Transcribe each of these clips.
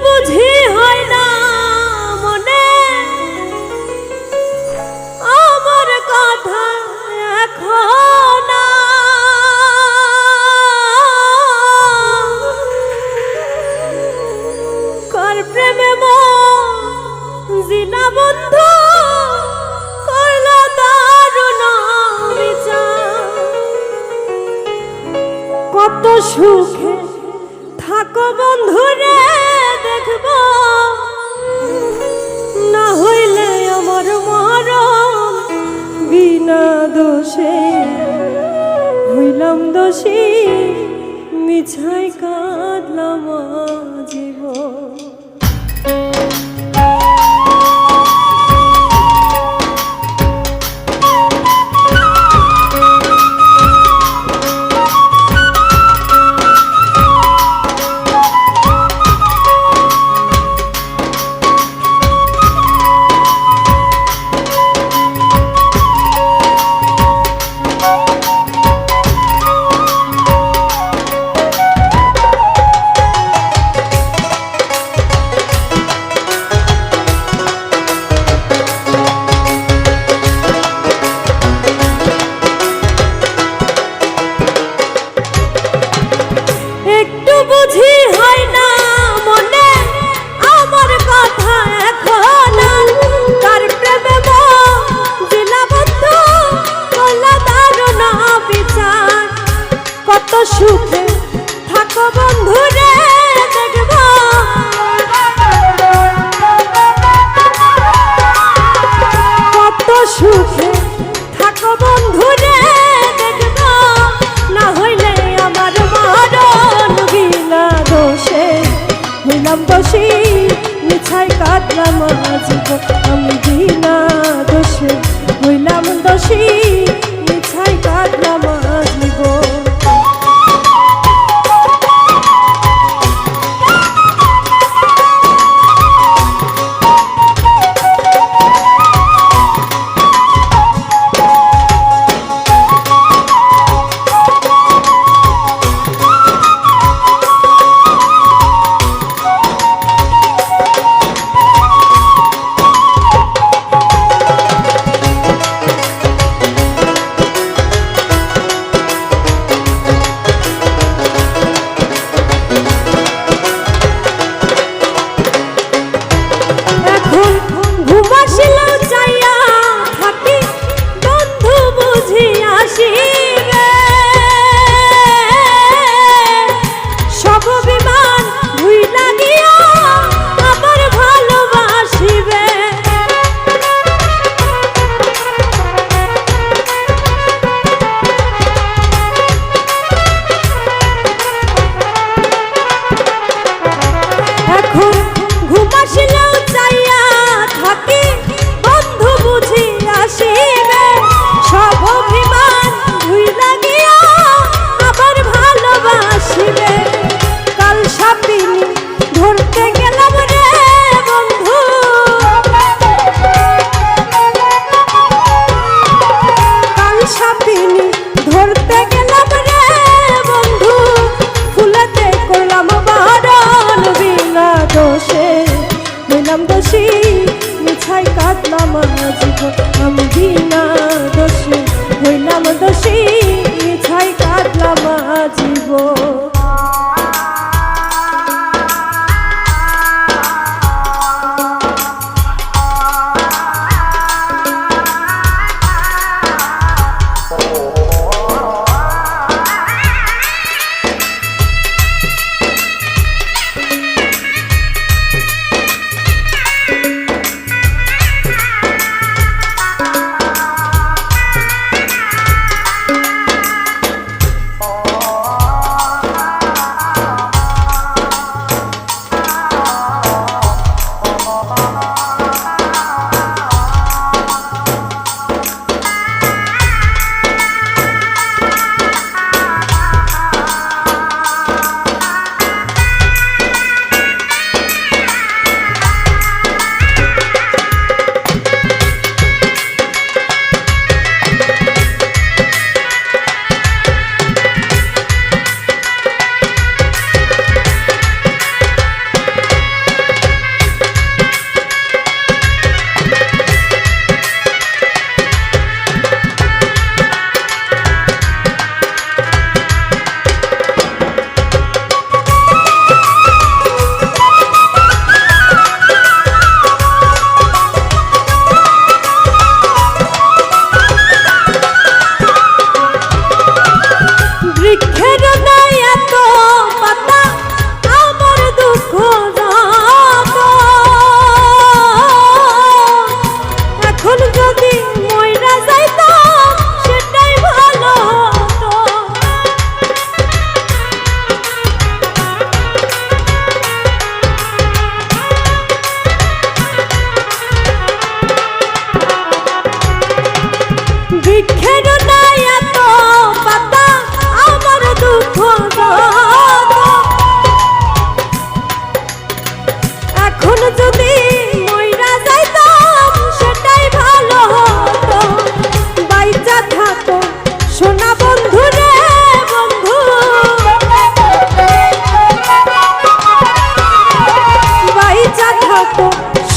বুঝি হয় না মনে আমার কথা এখন কার প্রেমে জিনা বন্ধু করলো দারুণ বিচার। কত সুখে থাকো বন্ধুরে দেখব না হইলে আমার মরণ বিনা দোষে হইলাম দোষী মিছাই কাঁদলাম জীবন। বুঝি হয় না মনে আমার কথা এখন কার প্রেমে জিনা বন্ধু করলো দারুণ বিচার। কত সুখে থাকো বন্ধুরে দেখব কত সুখে থাকো বন্ধুরে দেখব না হইলে আমার মরণ বিনা দোষে হইলাম দোষী মিছাই কাঁদলাম জীবন। আমি বিনা দোষে হইলাম দোষী মিছাই কাঁদলাম জীবন।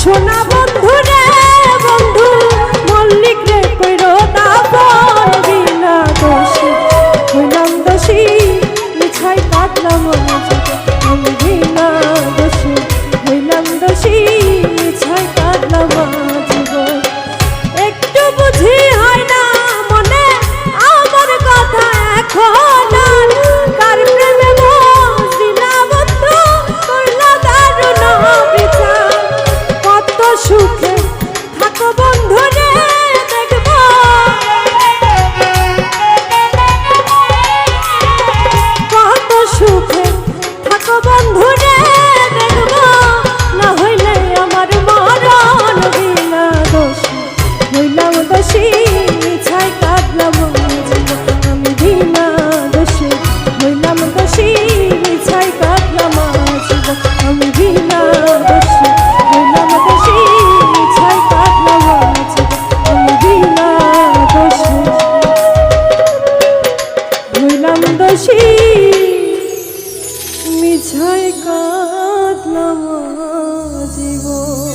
সোনা বন্ধু রে বন্ধু মল্লিক রে কইরো দাপন বিনা দোষী হইলাম দোষী মিছাই কাটলাম আমি বিনা দোষী হইলাম দোষী মিছাই কাটলাম জীবন একটু বুঝি হয় না মনে আমার কথা এখন আর কার প্রেমে বসি না বন্ধু করলা দারুণ বিচার কত সুখে থাকো বন্ধু রে দেখব কত সুখে থাকো বন্ধু রে দেখব না হইলে আমার মরণ বিনা দোষী হইলাম দোষী মিছাই কাটলাম আমি বিনা দোষী হইলাম দোষী মিছাই কাটলাম আমি বিনা দোষী হইলাম দোষী মিছাই কাটলাম আমি বিনা দোষী হইলাম দোষী মিছাই কাটলাম জীবন।